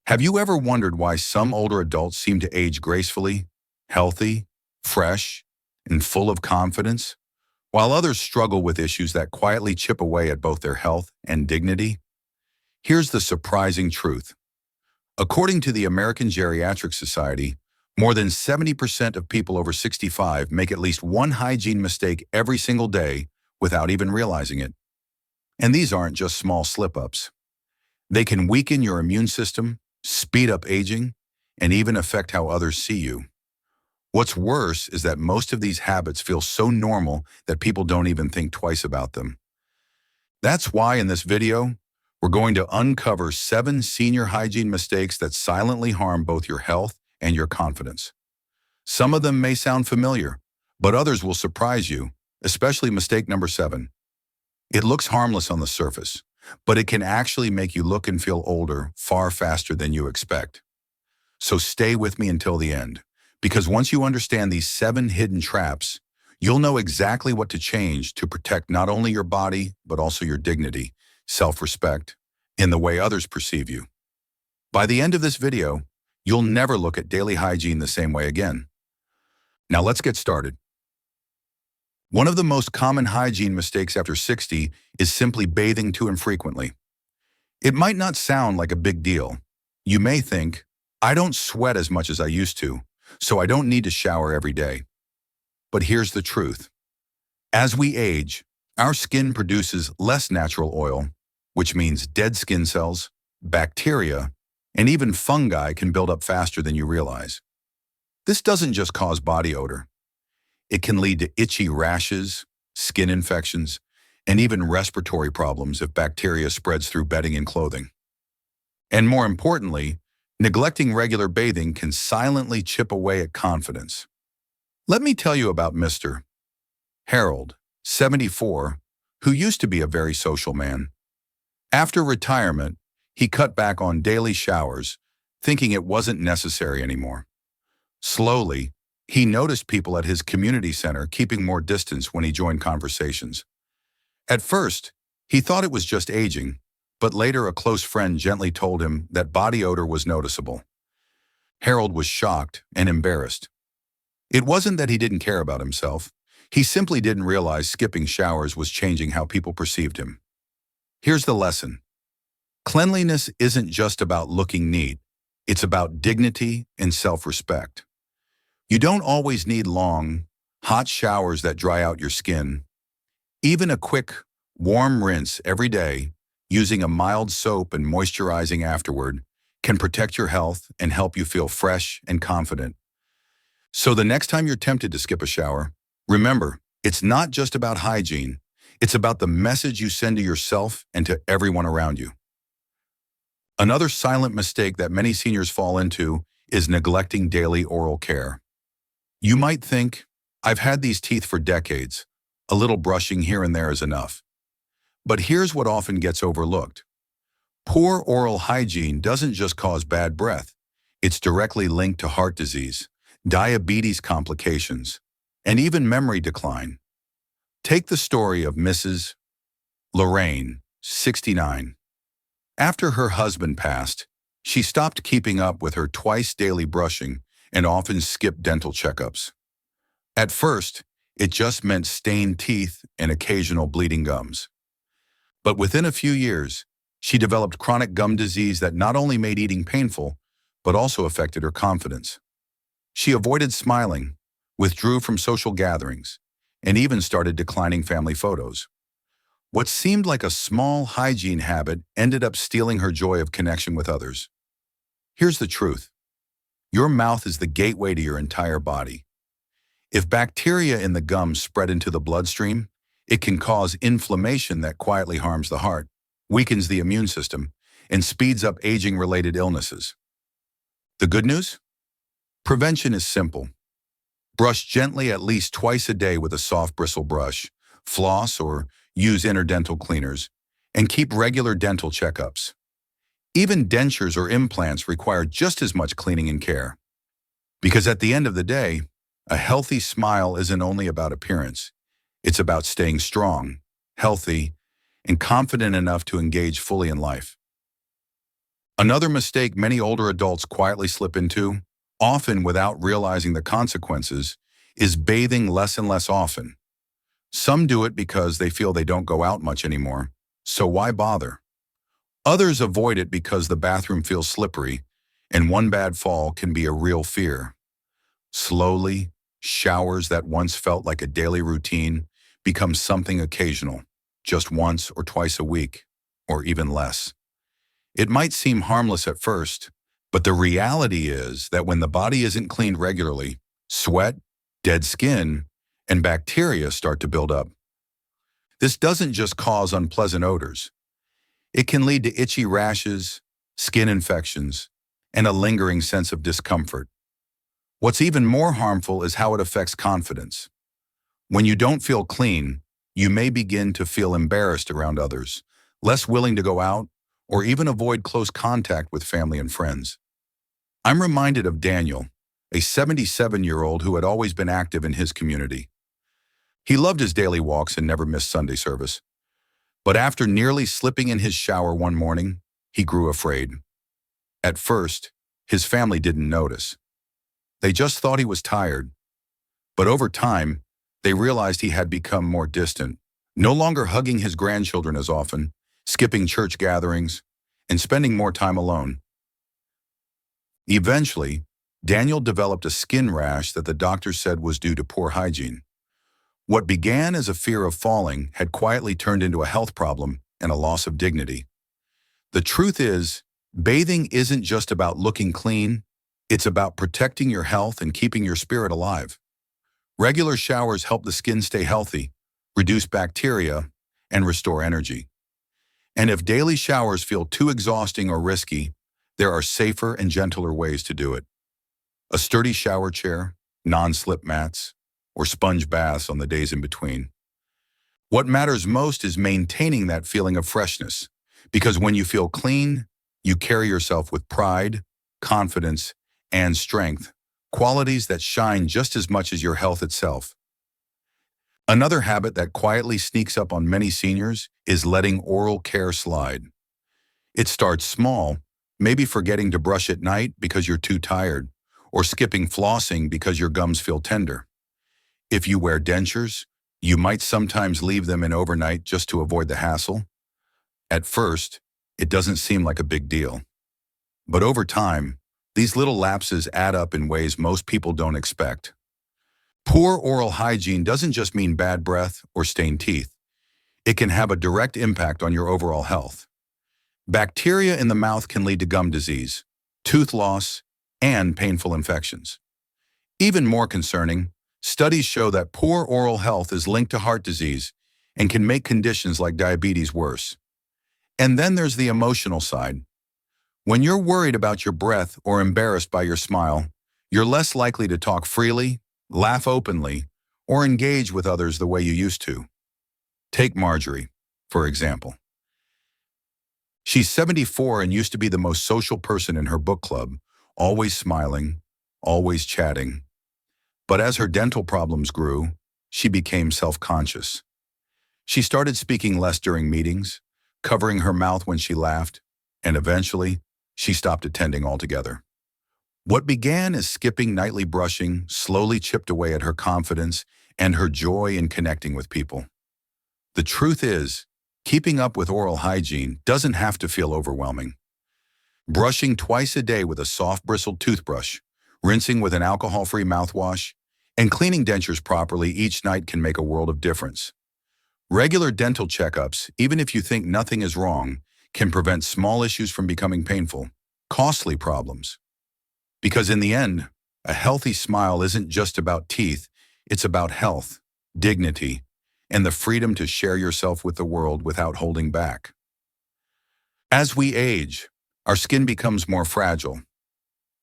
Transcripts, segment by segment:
Have you ever wondered why some older adults seem to age gracefully, healthy, fresh, and full of confidence, while others struggle with issues that quietly chip away at both their health and dignity? Here's the surprising truth. According to the American Geriatrics Society, more than 70% of people over 65 make at least one hygiene mistake every single day without even realizing it. And these aren't just small slip-ups. They can weaken your immune system, speed up aging, and even affect how others see you. What's worse is that most of these habits feel so normal that people don't even think twice about them. That's why in this video, we're going to uncover 7 senior hygiene mistakes that silently harm both your health and your confidence. Some of them may sound familiar, but others will surprise you, especially mistake number 7. It looks harmless on the surface, but it can actually make you look and feel older far faster than you expect. So stay with me until the end, because once you understand these 7 hidden traps, you'll know exactly what to change to protect not only your body, but also your dignity, self-respect, in the way others perceive you. By the end of this video, you'll never look at daily hygiene the same way again. Now let's get started. One of the most common hygiene mistakes after 60 is simply bathing too infrequently. It might not sound like a big deal. You may think, I don't sweat as much as I used to, so I don't need to shower every day. But here's the truth. As we age, our skin produces less natural oil, which means dead skin cells, bacteria, and even fungi can build up faster than you realize. This doesn't just cause body odor. It can lead to itchy rashes, skin infections, and even respiratory problems if bacteria spreads through bedding and clothing. And more importantly, neglecting regular bathing can silently chip away at confidence. Let me tell you about Mr. Harold, 74, who used to be a very social man. After retirement, he cut back on daily showers, thinking it wasn't necessary anymore. Slowly, he noticed people at his community center keeping more distance when he joined conversations. At first, he thought it was just aging, but later a close friend gently told him that body odor was noticeable. Harold was shocked and embarrassed. It wasn't that he didn't care about himself. He simply didn't realize skipping showers was changing how people perceived him. Here's the lesson. Cleanliness isn't just about looking neat. It's about dignity and self-respect. You don't always need long, hot showers that dry out your skin. Even a quick, warm rinse every day, using a mild soap and moisturizing afterward, can protect your health and help you feel fresh and confident. So the next time you're tempted to skip a shower, remember, it's not just about hygiene. It's about the message you send to yourself and to everyone around you. Another silent mistake that many seniors fall into is neglecting daily oral care. You might think, I've had these teeth for decades. A little brushing here and there is enough. But here's what often gets overlooked. Poor oral hygiene doesn't just cause bad breath. It's directly linked to heart disease, diabetes complications, and even memory decline. Take the story of Mrs. Lorraine, 69. After her husband passed, she stopped keeping up with her twice daily brushing and often skipped dental checkups. At first, it just meant stained teeth and occasional bleeding gums. But within a few years, she developed chronic gum disease that not only made eating painful, but also affected her confidence. She avoided smiling, withdrew from social gatherings, and even started declining family photos. What seemed like a small hygiene habit ended up stealing her joy of connection with others. Here's the truth. Your mouth is the gateway to your entire body. If bacteria in the gums spread into the bloodstream, it can cause inflammation that quietly harms the heart, weakens the immune system, and speeds up aging-related illnesses. The good news? Prevention is simple. Brush gently at least twice a day with a soft bristle brush, floss or use interdental cleaners, and keep regular dental checkups. Even dentures or implants require just as much cleaning and care. Because at the end of the day, a healthy smile isn't only about appearance. It's about staying strong, healthy, and confident enough to engage fully in life. Another mistake many older adults quietly slip into, often without realizing the consequences, is bathing less and less often. Some do it because they feel they don't go out much anymore, so why bother? Others avoid it because the bathroom feels slippery, and one bad fall can be a real fear. Slowly, showers that once felt like a daily routine become something occasional, just once or twice a week, or even less. It might seem harmless at first, but the reality is that when the body isn't cleaned regularly, sweat, dead skin, and bacteria start to build up. This doesn't just cause unpleasant odors. It can lead to itchy rashes, skin infections, and a lingering sense of discomfort. What's even more harmful is how it affects confidence. When you don't feel clean, you may begin to feel embarrassed around others, less willing to go out, or even avoid close contact with family and friends. I'm reminded of Daniel, a 77-year-old who had always been active in his community. He loved his daily walks and never missed Sunday service. But after nearly slipping in his shower one morning, he grew afraid. At first, his family didn't notice. They just thought he was tired. But over time, they realized he had become more distant, no longer hugging his grandchildren as often, skipping church gatherings, and spending more time alone. Eventually, Daniel developed a skin rash that the doctor said was due to poor hygiene. What began as a fear of falling had quietly turned into a health problem and a loss of dignity. The truth is, bathing isn't just about looking clean, it's about protecting your health and keeping your spirit alive. Regular showers help the skin stay healthy, reduce bacteria, and restore energy. And if daily showers feel too exhausting or risky, there are safer and gentler ways to do it. A sturdy shower chair, non-slip mats, or sponge baths on the days in between. What matters most is maintaining that feeling of freshness, because when you feel clean, you carry yourself with pride, confidence, and strength, qualities that shine just as much as your health itself. Another habit that quietly sneaks up on many seniors is letting oral care slide. It starts small, maybe forgetting to brush at night because you're too tired, or skipping flossing because your gums feel tender. If you wear dentures, you might sometimes leave them in overnight just to avoid the hassle. At first, it doesn't seem like a big deal. But over time, these little lapses add up in ways most people don't expect. Poor oral hygiene doesn't just mean bad breath or stained teeth. It can have a direct impact on your overall health. Bacteria in the mouth can lead to gum disease, tooth loss, and painful infections. Even more concerning, studies show that poor oral health is linked to heart disease and can make conditions like diabetes worse. And then there's the emotional side. When you're worried about your breath or embarrassed by your smile, you're less likely to talk freely, laugh openly, or engage with others the way you used to. Take Marjorie, for example. She's 74 and used to be the most social person in her book club, always smiling, always chatting. But as her dental problems grew, she became self-conscious. She started speaking less during meetings, covering her mouth when she laughed, and eventually, she stopped attending altogether. What began as skipping nightly brushing slowly chipped away at her confidence and her joy in connecting with people. The truth is, keeping up with oral hygiene doesn't have to feel overwhelming. Brushing twice a day with a soft bristled toothbrush, rinsing with an alcohol-free mouthwash, and cleaning dentures properly each night can make a world of difference. Regular dental checkups, even if you think nothing is wrong, can prevent small issues from becoming painful, costly problems. Because in the end, a healthy smile isn't just about teeth, it's about health, dignity, and the freedom to share yourself with the world without holding back. As we age, our skin becomes more fragile.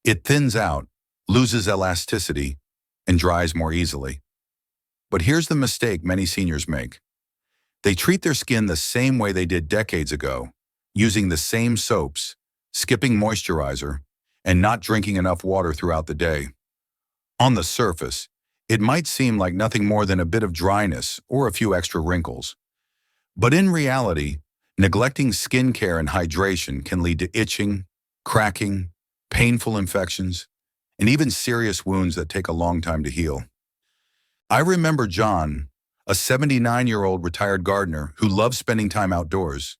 It thins out, loses elasticity, and dries more easily. But here's the mistake many seniors make. They treat their skin the same way they did decades ago, using the same soaps, skipping moisturizer, and not drinking enough water throughout the day. On the surface, it might seem like nothing more than a bit of dryness or a few extra wrinkles. But in reality, neglecting skincare and hydration can lead to itching, cracking, painful infections, and even serious wounds that take a long time to heal. I remember John, a 79-year-old retired gardener who loved spending time outdoors.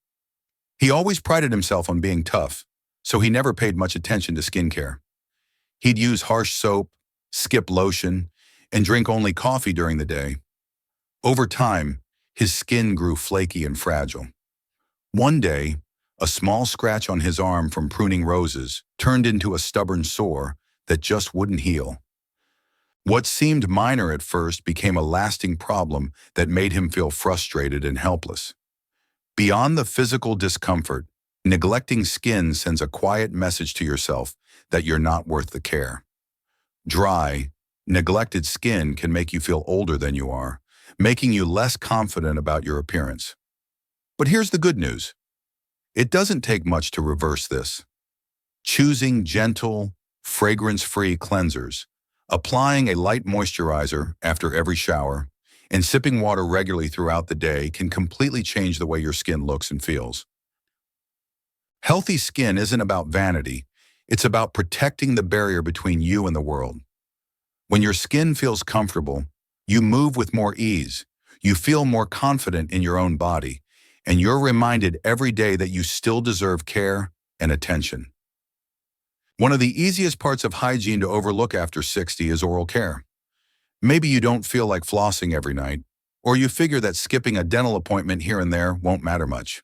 He always prided himself on being tough, so he never paid much attention to skincare. He'd use harsh soap, skip lotion, and drink only coffee during the day. Over time, his skin grew flaky and fragile. One day, a small scratch on his arm from pruning roses turned into a stubborn sore that just wouldn't heal. What seemed minor at first became a lasting problem that made him feel frustrated and helpless. Beyond the physical discomfort, neglecting skin sends a quiet message to yourself that you're not worth the care. Dry, neglected skin can make you feel older than you are, making you less confident about your appearance. But here's the good news. It doesn't take much to reverse this. Choosing gentle, fragrance-free cleansers, applying a light moisturizer after every shower, and sipping water regularly throughout the day can completely change the way your skin looks and feels. Healthy skin isn't about vanity. It's about protecting the barrier between you and the world. When your skin feels comfortable, you move with more ease, you feel more confident in your own body, and you're reminded every day that you still deserve care and attention. One of the easiest parts of hygiene to overlook after 60 is oral care. Maybe you don't feel like flossing every night, or you figure that skipping a dental appointment here and there won't matter much.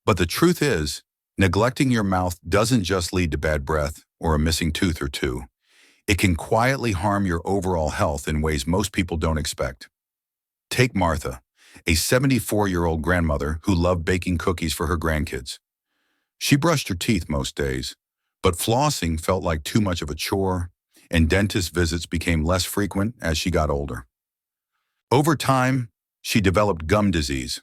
But the truth is, neglecting your mouth doesn't just lead to bad breath or a missing tooth or two. It can quietly harm your overall health in ways most people don't expect. Take Martha, a 74-year-old grandmother who loved baking cookies for her grandkids. She brushed her teeth most days, but flossing felt like too much of a chore, and dentist visits became less frequent as she got older. Over time, she developed gum disease.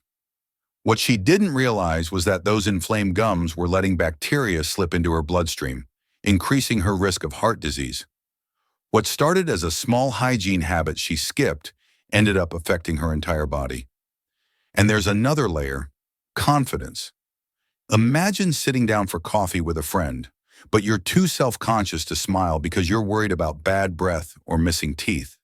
What she didn't realize was that those inflamed gums were letting bacteria slip into her bloodstream, increasing her risk of heart disease. What started as a small hygiene habit she skipped ended up affecting her entire body. And there's another layer, confidence. Imagine sitting down for coffee with a friend, but you're too self-conscious to smile because you're worried about bad breath or missing teeth.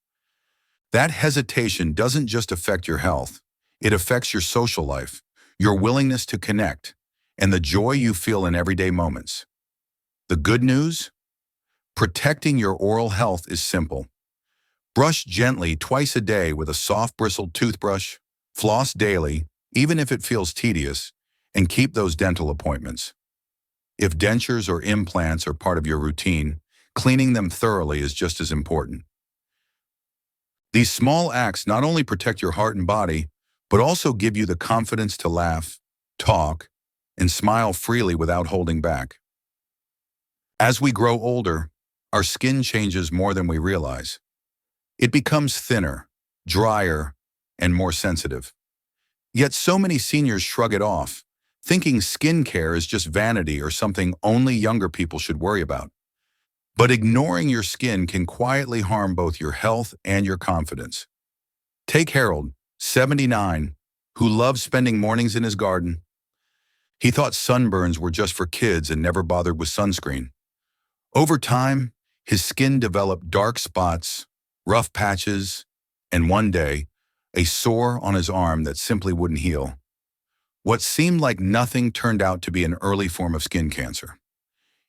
That hesitation doesn't just affect your health, it affects your social life, your willingness to connect, and the joy you feel in everyday moments. The good news? Protecting your oral health is simple. Brush gently twice a day with a soft bristled toothbrush, floss daily, even if it feels tedious, and keep those dental appointments. If dentures or implants are part of your routine, cleaning them thoroughly is just as important. These small acts not only protect your heart and body, but also give you the confidence to laugh, talk, and smile freely without holding back. As we grow older, our skin changes more than we realize. It becomes thinner, drier, and more sensitive. Yet so many seniors shrug it off, thinking skincare is just vanity or something only younger people should worry about. But ignoring your skin can quietly harm both your health and your confidence. Take Harold, 79, who loved spending mornings in his garden. He thought sunburns were just for kids and never bothered with sunscreen. Over time, his skin developed dark spots, rough patches, and one day, a sore on his arm that simply wouldn't heal. What seemed like nothing turned out to be an early form of skin cancer.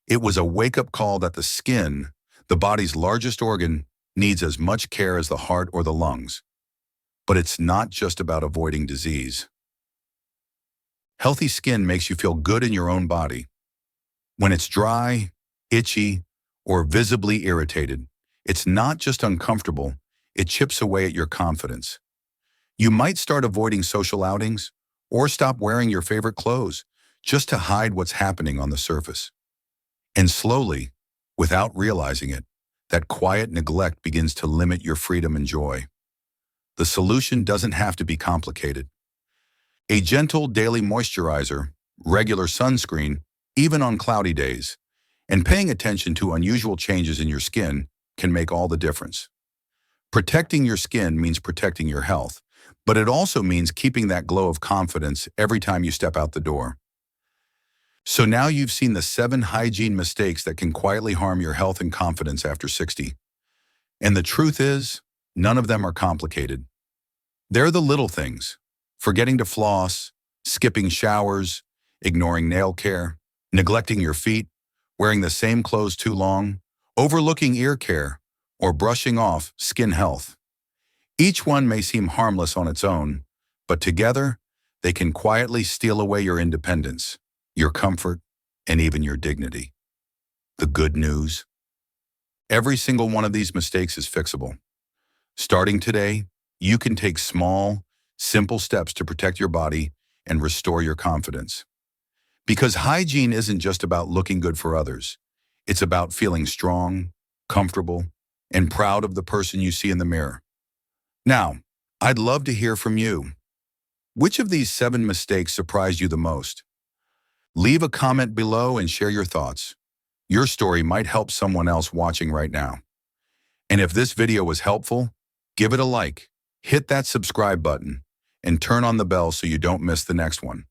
It was a wake-up call that the skin, the body's largest organ, needs as much care as the heart or the lungs. But it's not just about avoiding disease. Healthy skin makes you feel good in your own body. When it's dry, itchy, or visibly irritated, it's not just uncomfortable, it chips away at your confidence. You might start avoiding social outings or stop wearing your favorite clothes just to hide what's happening on the surface. And slowly, without realizing it, that quiet neglect begins to limit your freedom and joy. The solution doesn't have to be complicated. A gentle daily moisturizer, regular sunscreen, even on cloudy days, and paying attention to unusual changes in your skin can make all the difference. Protecting your skin means protecting your health, but it also means keeping that glow of confidence every time you step out the door. So now you've seen the 7 hygiene mistakes that can quietly harm your health and confidence after 60. And the truth is, none of them are complicated. They're the little things: forgetting to floss, skipping showers, ignoring nail care, neglecting your feet, wearing the same clothes too long, overlooking ear care, or brushing off skin health. Each one may seem harmless on its own, but together, they can quietly steal away your independence, your comfort, and even your dignity. The good news: every single one of these mistakes is fixable. Starting today, you can take small, simple steps to protect your body and restore your confidence. Because hygiene isn't just about looking good for others. It's about feeling strong, comfortable, and proud of the person you see in the mirror. Now, I'd love to hear from you. Which of these 7 mistakes surprised you the most? Leave a comment below and share your thoughts. Your story might help someone else watching right now. And if this video was helpful, give it a like, hit that subscribe button, and turn on the bell so you don't miss the next one.